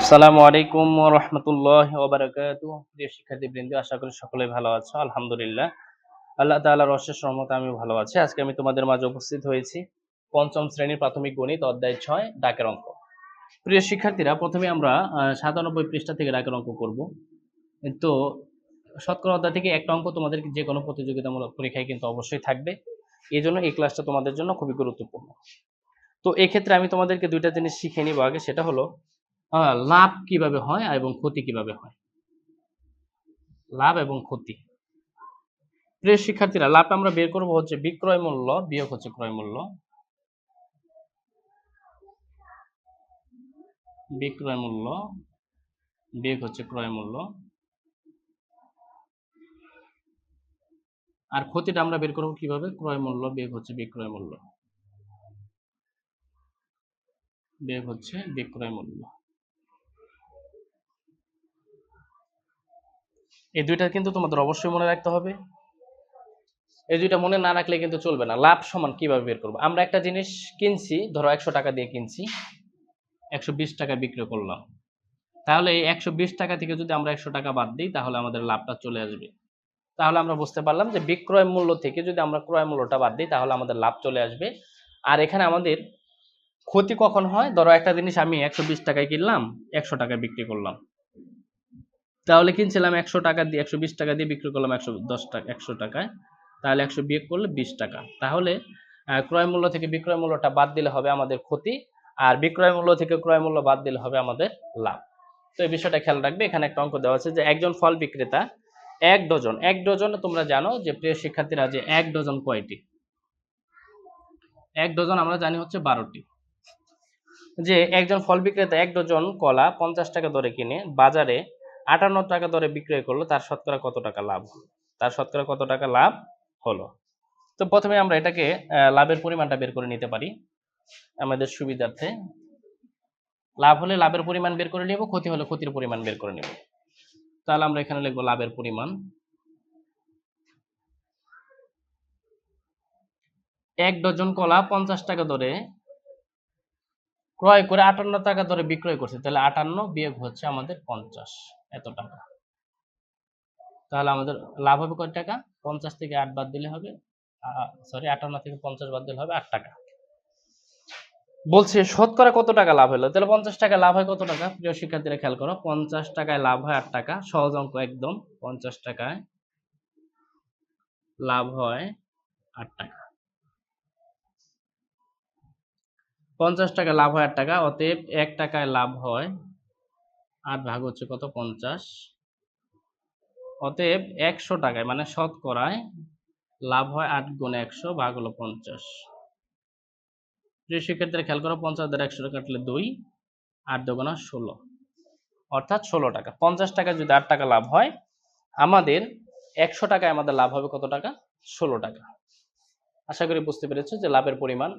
আসসালামু আলাইকুম ওয়া রাহমাতুল্লাহি ওয়া বারাকাতুহু। প্রিয় শিক্ষার্থীবৃন্দ, আশা করি সকলেই ভালো আছো। আলহামদুলিল্লাহ। আল্লাহ তাআলার অশেষ রহমতে আমিও ভালো আছি। আজকে আমি তোমাদের মাঝে উপস্থিত হয়েছি পঞ্চম শ্রেণীর প্রাথমিক গণিত অধ্যায় ৬ দাগের অঙ্ক। প্রিয় শিক্ষার্থীরা, প্রথমে আমরা ৯৭ পৃষ্ঠা থেকে দাগের অঙ্ক করব। তো শতকরা অধ্যায় থেকে একটা অঙ্ক তোমাদের যে কোনো প্রতিযোগিতামূলক পরীক্ষায় কিন্তু অবশ্যই থাকবে। এজন্য এই ক্লাসটা তোমাদের জন্য খুবই গুরুত্বপূর্ণ। তো এক্ষেত্রে আমি তোমাদেরকে দুইটা জিনিস শিখিয়ে নিব আগে, সেটা হলো লাভ কিভাবে হয় এবং ক্ষতি কিভাবে হয়। লাভ এবং ক্ষতি। প্রিয় শিক্ষার্থীরা, লাভটা আমরা বের করব হচ্ছে বিক্রয় মূল্য বিয়োগ হচ্ছে ক্রয় মূল্য। বিক্রয় মূল্য বিয়োগ হচ্ছে ক্রয় মূল্য। আর ক্ষতিটা আমরা বের করব কিভাবে? ক্রয় মূল্য বিয়োগ হচ্ছে বিক্রয় মূল্য বিয়োগ হচ্ছে বিক্রয় মূল্য। এই দুইটা কিন্তু তোমাদের অবশ্যই মনে রাখতে হবে। এই দুইটা মনে না রাখলে কিন্তু চলবে না। লাভ সমান কিভাবে বের করব? আমরা একটা জিনিস কিনছি, ধরো 100 টাকা দিয়ে কিনছি, 120 টাকা বিক্রি করলাম। তাহলে এই 120 টাকা থেকে যদি আমরা 100 টাকা বাদ দিই, তাহলে আমাদের লাভটা চলে আসবে। তাহলে আমরা বুঝতে পারলাম যে বিক্রয় মূল্য থেকে যদি আমরা ক্রয় মূল্যটা বাদ দিই, তাহলে আমাদের লাভ চলে আসবে। আর এখানে আমাদের ক্ষতি কখন হয়? ধরো একটা জিনিস আমি 120 টাকায় কিনলাম, 100 টাকায় বিক্রি করলাম। তাহলে কিনছিলাম 100 টাকা দিয়ে, 120 টাকা দিয়ে বিক্রি করলাম 110 টাকা 100 টাকায়। তাহলে 100 বিয়োগ করলে 20 টাকা। তাহলে ক্রয় মূল্য থেকে বিক্রয় মূল্যটা বাদ দিলে হবে আমাদের ক্ষতি, আর বিক্রয় মূল্য থেকে ক্রয় মূল্য বাদ দিলে হবে আমাদের লাভ। তো এই বিষয়টা খেয়াল রাখবে। এখানে একটা অঙ্ক দেওয়া আছে যে একজন ফল বিক্রেতা এক ডজন তোমরা জানো যে প্রিয় শিক্ষার্থীরা, যে এক ডজন কয়টি? এক ডজন আমরা জানি হচ্ছে 12টি। যে একজন ফল বিক্রেতা এক ডজন কলা 50 টাকা দরে কিনে বাজারে 58 টাকা দরে বিক্রয় করলো, তার শতকরা কত টাকা লাভ হলো? তার শতকরা কত টাকা লাভ হলো? তো প্রথমে আমরা এটাকে লাভের পরিমাণটা বের করে নিতে পারি আমাদের সুবিধার্থে। লাভ হলে লাভের পরিমাণ বের করে নিব, ক্ষতি হলে ক্ষতির পরিমাণ বের করে নিব। তাহলে আমরা এখানে লিখবো লাভের পরিমাণ। এক ডজন কলা 50 টাকা দরে ক্রয় করে 58 টাকা দরে বিক্রয় করছে, তাহলে 58 বিয়োগ হচ্ছে আমাদের 50, এত টাকা। তাহলে আমাদের লাভ হবে কত টাকা? 50 থেকে 8 বাদ দিলে হবে, সরি 58 থেকে 50 বাদ দিলে হবে 8 টাকা। বলছে শতকরা কত টাকা লাভ হলো? তাহলে 50 টাকা লাভ হয় কত টাকা? প্রিয় শিক্ষার্থীরা খেয়াল করো, 50 টাকায় লাভ হয় 8 টাকা। সহজ অঙ্ক একদম। 50 টাকায় লাভ হয় 8 টাকা। 50 টাকা লাভ হয় 8 টাকা, অতএব 1 টাকায় লাভ হয় 8 ভাগ হচ্ছে কত? 50। অতএব 100 টাকায় মানে শতকরায় লাভ হয় 8 গুণ 100 ভাগ হলো 50। প্রিয় শিক্ষার্থীরা খেয়াল করো, 50 দ্বারা 100 কাটলে 2, 8 দুগুণা 16, অর্থাৎ 16 টাকা। 50 টাকায় যদি 8 টাকা লাভ হয়, আমাদের 100 টাকায় আমাদের লাভ হবে কত টাকা? 16 টাকা। আশা করি বুঝতে পেরেছো যে লাভের পরিমাণ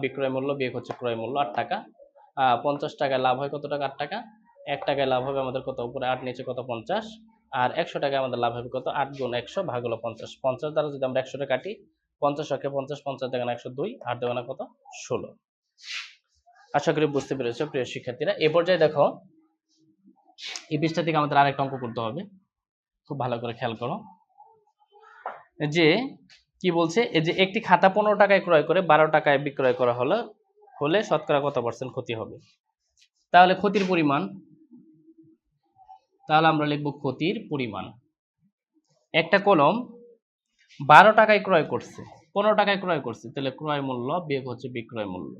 বিক্রয় মূল্য বিয়োগ হচ্ছে ক্রয় মূল্য 8 টাকা। 50 টাকায় লাভ হয় কত টাকা? 8 টাকা। 1 টাকায় লাভ হবে আমাদের কত? উপরে 8 নিচে কত? 50। আর 100 টাকায় আমাদের লাভ হবে কত? 8 গুণ 100 ভাগ হলো 50। 50 দ্বারা যদি আমরা 100 টা কাটি, 50 অক্ষে 50, 50 দুগুণা 102, 8 দুগুণা কত? 16। আশা করি বুঝতে পেরেছো প্রিয় শিক্ষার্থীরা। এ পর্যায়ে দেখো, এই পৃষ্ঠা থেকে আমাদের আরেকটা অঙ্ক করতে হবে। খুব ভালো করে খেয়াল করো যে কি বলছে, এই যে একটি খাতা 15 টাকায় ক্রয় করে 12 টাকায় বিক্রয় করা হলে শতকরা কত % ক্ষতি হবে? তাহলে ক্ষতির পরিমাণ, তাহলে আমরা লিখব ক্ষতির পরিমাণ। একটা কলম 12 টাকায় ক্রয় করছে, 15 টাকায় ক্রয় করছে, তাহলে ক্রয় মূল্য বিয়োগ হচ্ছে বিক্রয় মূল্য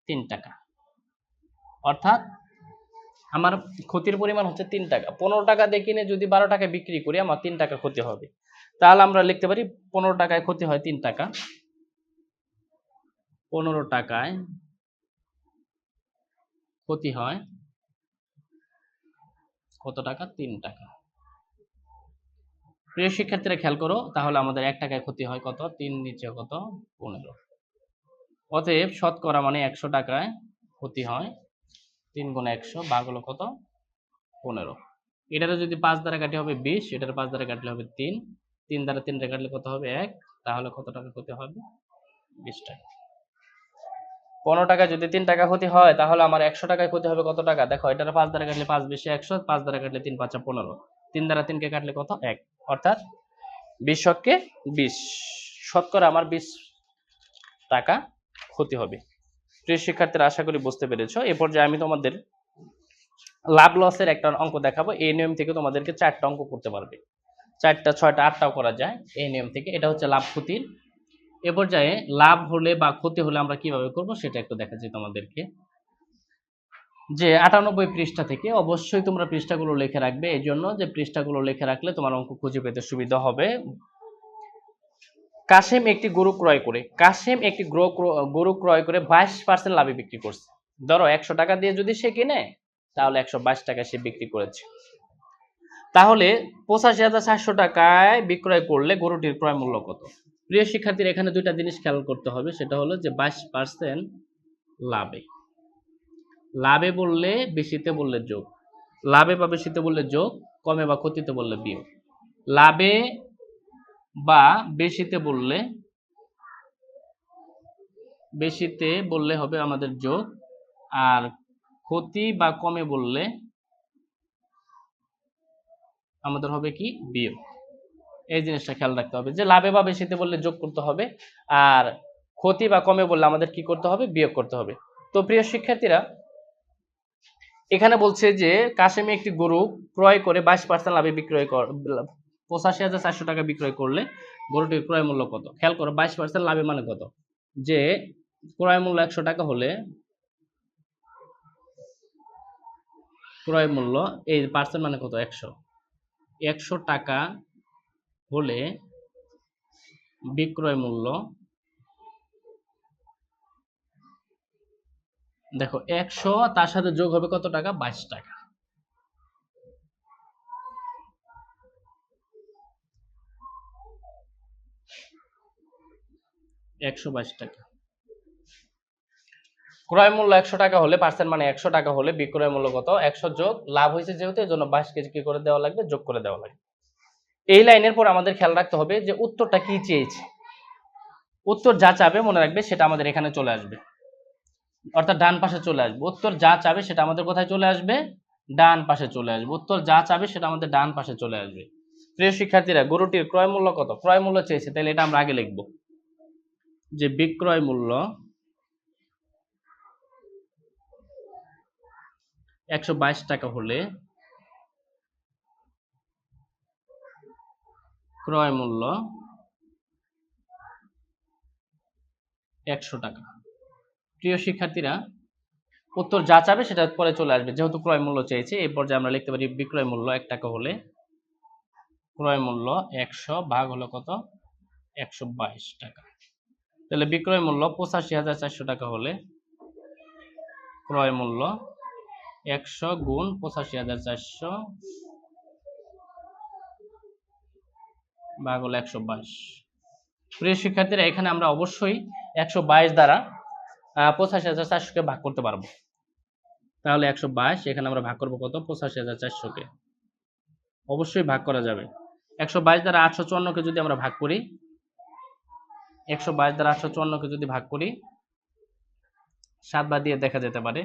3 টাকা। অর্থাৎ আমার ক্ষতির পরিমাণ হচ্ছে 3 টাকা। 15 টাকা দিয়ে কিনে যদি 12 টাকায় বিক্রি করি, আমার 3 টাকা ক্ষতি হবে। তাহলে আমরা লিখতে পারি 15 টাকায় ক্ষতি হয় 3 টাকা। 15 টাকায় ক্ষতি হয় কত টাকা? 3 টাকা। প্রিয় শিক্ষার্থীরা খেয়াল করো, তাহলে আমাদের 1 টাকায় ক্ষতি হয় কত? 3 নিচে কত? 15। অতএব শতকরা মানে 100 টাকায় ক্ষতি হয় 3 গুণ 100 ভাগ হলো কত? 15। এটারে যদি 5 দ্বারা কাটি হবে 20, এটার 5 দ্বারা কাটলে হবে 3, 3 দ্বারা 3 টা কাটলে কত হবে? 1। তাহলে কত টাকা ক্ষতি হবে? 20 টাকা। 15 টাকা যদি 3 টাকা ক্ষতি হয় তাহলে আমার 100 টাকায় ক্ষতি হবে কত টাকা? দেখো এটার 5 দ্বারা কাটলে 5 বেশি 100, 5 দ্বারা কাটলে 3 5 15, 3 দ্বারা 3 কে কাটলে কত? 1, অর্থাৎ 20 শতকে 20, শতকরা আমার 20 টাকা ক্ষতি হবে। প্রিয় শিক্ষার্থীরা, আশা করি বুঝতে পেরেছো। এ পর্যায়ে আমি তোমাদের লাভ লসের একটা অঙ্ক দেখাবো। এই নিয়ম থেকে তোমাদেরকে 4টা অঙ্ক করতে পারবে, 4টা 6টা 8টাও করা যায় এই নিয়ম থেকে। এটা হচ্ছে লাভ ক্ষতির। এ পর্যায়ে লাভ হলে বা ক্ষতি হলে আমরা কিভাবে করব সেটা একটু দেখাচ্ছি তোমাদেরকে। যে 98 পৃষ্ঠা থেকে অবশ্যই তোমরা পৃষ্ঠাগুলো লিখে রাখবে, এই জন্য যে পৃষ্ঠাগুলো লিখে রাখলে তোমার অঙ্ক খুঁজে পেতে সুবিধা হবে। কাশেম একটি গরু ক্রয় করে, কাশেম একটি গরু ক্রয় করে 22% লাভে বিক্রি করছে। ধরো 100 টাকা দিয়ে যদি সে কিনে তাহলে 122 টাকা সে বিক্রি করেছে। তাহলে 85,400 টাকায় বিক্রয় করলে গরুটির ক্রয় মূল্য কত? প্রিয় শিক্ষার্থীরা, এখানে দুইটা জিনিস খেয়াল করতে হবে, সেটা হলো যে 22% লাভে, লাভে বললে বেশিতে বললে যোগ, লাভে বা বেশিতে বললে যোগ, কমে বা ক্ষতিতে বললে বিয়োগ। লাভে বা বেশিতে বললে হবে আমাদের যোগ, আর ক্ষতি বা কমে বললে আমাদের হবে কি? বিয়োগ। এই জিনিসটা খেয়াল রাখতে হবে যে লাভে বা বেশিতে বললে যোগ করতে হবে, আর ক্ষতি বা কমে বললে আমাদের কি করতে হবে? বিয়োগ করতে হবে। তো প্রিয় শিক্ষার্থীরা, এখানে বলছে যে কাশেমি একটি গরু ক্রয় করে 22% লাভে বিক্রয় 85,400 টাকা বিক্রয় করলে গরুটির ক্রয় মূল্য কত? খেয়াল করো, 22% লাভে মানে কত? যে ক্রয় মূল্য 100 টাকা হলে ক্রয় মূল্য, এই পার্সেন্ট মানে কত? 100, 100 টাকা হলে বিক্রয় মূল্য, দেখো 100 তার সাথে যোগ হবে কত টাকা? 22 টাকা। 122 টাকা। ক্রয় মূল্য 100 টাকা হলে, পার্সেন্ট মানে 100 টাকা হলে বিক্রয় মূল্য কত? 100 যোগ লাভ হয়েছে যেহেতু, এজন্য 22 কেজি কি করে দেওয়া লাগবে? যোগ করে দেওয়া লাগবে। এই লাইনের পর আমাদের খেয়াল রাখতে হবে যে উত্তরটা কি চেয়েছে। উত্তর যা চাবে মনে রাখবে সেটা আমাদের এখানে চলে আসবে, অর্থাৎ ডান পাশে চলে আসবে। উত্তর যা চাবে সেটা আমাদের কোথায় চলে আসবে? ডান পাশে চলে আসবে। উত্তর যা চাবে সেটা আমাদের ডান পাশে চলে আসবে। প্রিয় শিক্ষার্থীরা, গরুটির ক্রয় মূল্য কত? ক্রয় মূল্য চেয়েছে, তাহলে এটা আমরা আগে লিখব যে বিক্রয় মূল্য 122 টাকা হলে ক্রয় মূল্য 100 টাকা। প্রিয় শিক্ষার্থীরা, উত্তর যা চাবে সেটা পরে চলে আসবে, যেহেতু ক্রয় মূল্য চেয়েছে। এই পর্যায়ে আমরা লিখতে পারি বিক্রয় মূল্য 1 টাকা হলে ক্রয় মূল্য 100 ভাগ হলো কত? 122 টাকা। তাহলে বিক্রয় মূল্য 85,400 টাকা হলে ক্রয় মূল্য 100 গুণ 85,400 ভাগ হলো 122। প্রিয় শিক্ষার্থীরা, এখানে আমরা অবশ্যই 122 দ্বারা 85,400 কে ভাগ করতে পারবো। তাহলে 122 এখানে আমরা ভাগ করব কত? 85,400 কে অবশ্যই ভাগ করা যাবে। 122 দ্বারা 854 কে যদি আমরা ভাগ করি, 122 দ্বারা 854 কে যদি ভাগ করি, 7 বাদ দিয়ে দেখা যেতে পারে।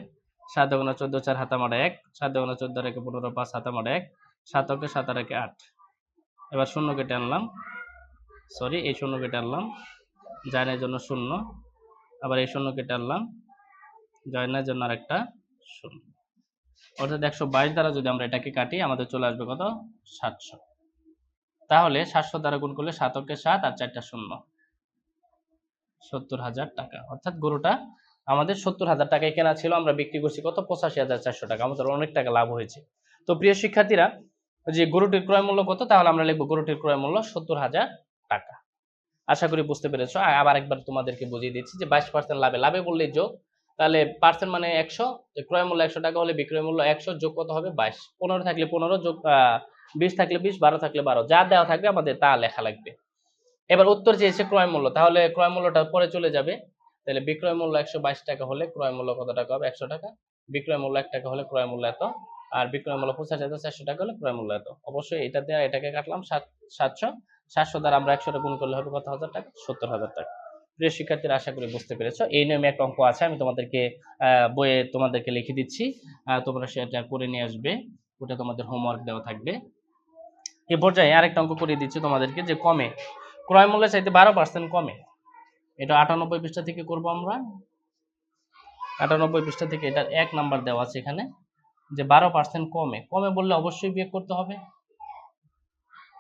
7 × 14 4 হাতা মারা 1, 7 × 14 রেখে 15 5 হাতা মারা 1, 7 কে 7 রেখে 8। এবার শূন্য কেটে আনলাম, সরি এই শূন্য কেটে আনলাম, যায় না জন্য শূন্য, আবার এই শূন্য কেটে আনলাম, যায় না জন্য আরেকটা শূন্য। অর্থাৎ 122 দ্বারা যদি আমরা এটাকে কাটি আমাদের চলে আসবে কত? 700। তাহলে 700 দ্বারা গুণ করলে 7 কে 7 আর 4টা শূন্য, 70,000 টাকা। অর্থাৎ গরুটা আমাদের 70,000 টাকায় কেনা ছিল, আমরা বিক্রি করছি কত? 85,400 টাকা। আমাদের অনেক টাকা লাভ হয়েছে। তো প্রিয় শিক্ষার্থীরা, যে গরুটির ক্রয় মূল্য কত? তাহলে আমরা লিখব গরুটির ক্রয় মূল্য 70,000 টাকা। আশা করি বুঝতে পেরেছো। আবার একবার তোমাদেরকে বুঝিয়ে দিচ্ছি যে 22% লাভে, লাভে বললেই যোগ, তাহলে পার্সেন্ট মানে 100, ক্রয় মূল্য 100 টাকা হলে বিক্রয় মূল্য 100 যোগ কত হবে? 22। 15 থাকলে 15 যোগ 20 থাকলে 20, 12 থাকলে 12, যা দেওয়া থাকবে আমাদের তা লেখা লাগবে। এবার উত্তর চেয়েছে ক্রয় মূল্য, তাহলে ক্রয় মূল্যটা পরে চলে যাবে। তাহলে বিক্রয় মূল্য 122 টাকা হলে ক্রয় মূল্য কত টাকা হবে? 100 টাকা। বিক্রয় মূল্য 1 টাকা হলে ক্রয় মূল্য এত, আর বিক্রয় মূল্য 85,400 টাকা হলে ক্রয় মূল্য এত। অবশ্যই এটা দিয়ে এটাকে কাটলাম 700, 700 দ্বারা আমরা 100 টা গুণ করলে হবে কত হাজার টাকা? 70,000 টাকা। প্রিয় শিক্ষার্থীরা, আশা করি বুঝতে পেরেছো। এই নিয়মে একটা অঙ্ক আছে, আমি তোমাদেরকে বইয়ে তোমাদেরকে লিখে দিচ্ছি, তোমরা সেটা করে নিয়ে আসবে, ওটা তোমাদের হোমওয়ার্ক দেওয়া থাকবে। এই পর্যায়ে আরেকটা অঙ্ক করে দিচ্ছি তোমাদেরকে, যে কমে ক্রয় মূল্যের চাইতে 12% কমে। এটা 98 পৃষ্ঠা থেকে করব আমরা। 98 পৃষ্ঠা থেকে এটার 1 নাম্বার দেওয়া আছে এখানে, যে 12% কমে। কমে বললে অবশ্যই বিয়োগ করতে হবে।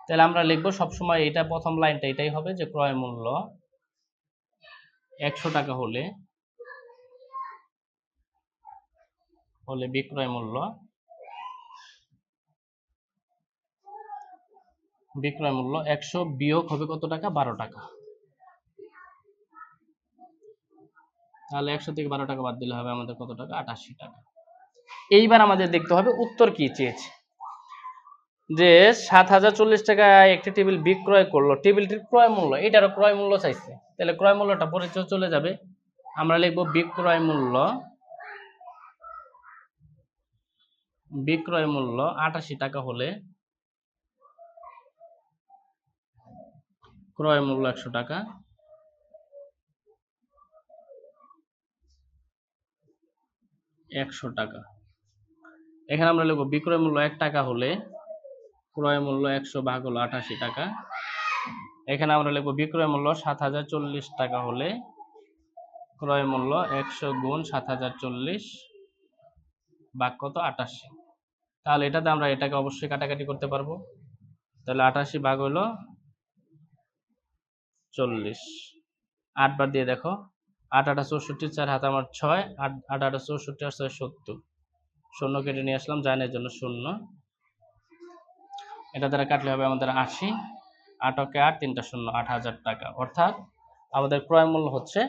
তাহলে আমরা লিখবো সবসময় এটা, প্রথম লাইনটা এটাই হবে, যে ক্রয় মূল্য 100 টাকা হলে বিক্রয় মূল্য বিক্রয় মূল্য 100 বিয়োগ হবে কত টাকা? 12 টাকা। তাহলে 100 থেকে 12 টাকা বাদ দিলে হবে আমাদের কত টাকা? 88 টাকা। এইবার আমাদের দেখতে হবে উত্তর কি চেয়েছে। যে 7040 টাকায় একটি টেবিল বিক্রয় করলো, টেবিলটির ক্রয় মূল্য, এটারও ক্রয় মূল্য চাইছে। তাহলে ক্রয় মূল্যটা পরে চলে যাবে, আমরা লিখব বিক্রয় মূল্য 88 টাকা হলে ক্রয় মূল্য 100 টাকা। এখানে আমরা লিখব বিক্রয় মূল্য 1 টাকা হলে ক্রয় মূল্য 100 ভাগ হলো 88 টাকা। এখানে আমরা লিখব বিক্রয় মূল্য 7040 টাকা হলে ক্রয় মূল্য 100 গুণ 7040 ভাগ কত? 88। তাহলে এটাতে আমরা এটাকে অবশ্যই কাটাকাটি করতে পারবো। তাহলে 88 ভাগ হলো 40, 8 বার দিয়ে দেখো, 8 8 64, 4 হাতে আমার 6, 8 8 8 64 আর 6 70, শূন্য কেটে নিয়ে আসলাম, জানের জন্য শূন্য। এটা দ্বারা কাটলে হবে আমাদের 80, 8 কে 8, 3টা শূন্য, 8000 টাকা। অর্থাৎ আমাদের ক্রয় মূল্য হচ্ছে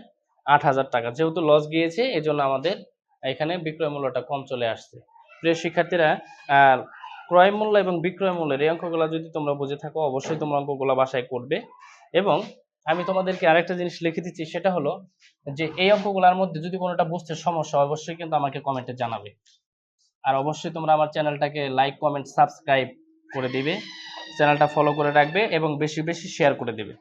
8000 টাকা। যেহেতু লস গিয়েছে, এই জন্য আমাদের এখানে বিক্রয় মূল্যটা কম চলে আসছে। প্রিয় শিক্ষার্থীরা, ক্রয় মূল্য এবং বিক্রয় মূল্যের এই অঙ্কগুলো যদি তোমরা বুঝে থাকো, অবশ্যই তোমরা অঙ্কগুলো বাসায় করবে। এবং আমি তোমাদেরকে আরেকটা জিনিস লিখে দিচ্ছি, সেটা হলো যে এই অঙ্কগুলোর মধ্যে যদি কোনোটা বুঝতে সমস্যা হয়, অবশ্যই কিন্তু আমাকে কমেন্টে জানাবে। আর অবশ্যই তোমরা আমার চ্যানেলটাকে লাইক, কমেন্ট, সাবস্ক্রাইব করে দিবে, চ্যানেলটা ফলো করে রাখবে এবং বেশি বেশি শেয়ার করে দেবে।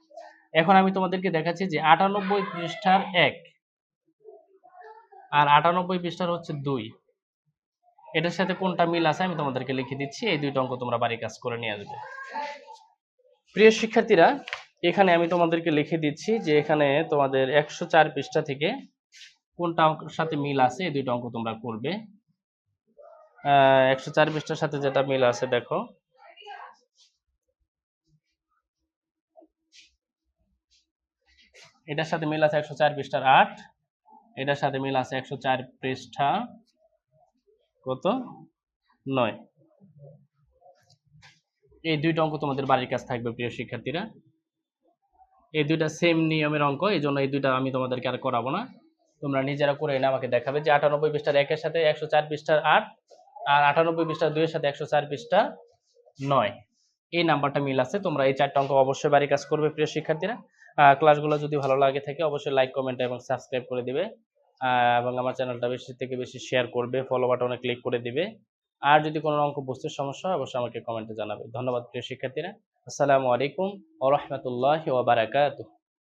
এখন আমি তোমাদেরকে দেখাচ্ছি যে 98 পৃষ্ঠার 1 আর 98 পৃষ্ঠার হচ্ছে 2, এটার সাথে কোনটা মিল আছে আমি তোমাদেরকে লিখে দিচ্ছি। এই দুইটা অঙ্ক তোমরা বাড়ি কাজ করে নিয়ে আসবে। প্রিয় শিক্ষার্থীরা, এখানে আমি তোমাদেরকে লিখে দিচ্ছি যে এখানে তোমাদের 104 পৃষ্ঠা থেকে কোনটা অঙ্কের সাথে মিল আছে, এই দুইটা অঙ্ক তোমরা করবে। 104 পৃষ্ঠার সাথে যেটা মিল আছে দেখো, এটার সাথে মিল আছে 104 পৃষ্ঠার 8, এটার সাথে মিল আছে 104 পৃষ্ঠা কত? 9। এই দুইটা অঙ্ক তোমাদের বাড়ির কাজ থাকবে প্রিয় শিক্ষার্থীরা। এই দুইটা সেম নিয়মের অঙ্ক, এই জন্য এই দুইটা আমি তোমাদেরকে আর করাবো না, তোমরা নিজেরা করে এনে আমাকে দেখাবে যে 98 পৃষ্ঠার 1 এর সাথে 104 পৃষ্ঠার 8 আর 98 পৃষ্ঠার 2 এর সাথে 104 পৃষ্ঠা 9 এই নাম্বারটা মিল আছে। তোমরা এই 4টা অঙ্ক অবশ্যই বাড়ি কাজ করবে প্রিয় শিক্ষার্থীরা। ক্লাসগুলো যদি ভালো লাগে থাকে অবশ্যই লাইক, কমেন্ট এবং সাবস্ক্রাইব করে দিবে, এবং আমার চ্যানেলটা বেশি থেকে বেশি শেয়ার করবে, ফলো বাটনে ক্লিক করে দিবে। আর যদি কোনো অঙ্ক বুঝতে সমস্যা হয় অবশ্যই আমাকে কমেন্টে জানাবে। ধন্যবাদ প্রিয় শিক্ষার্থীরা। আসসালামু আলাইকুম ওয়া রাহমাতুল্লাহি ওয়া বারাকাতুহু।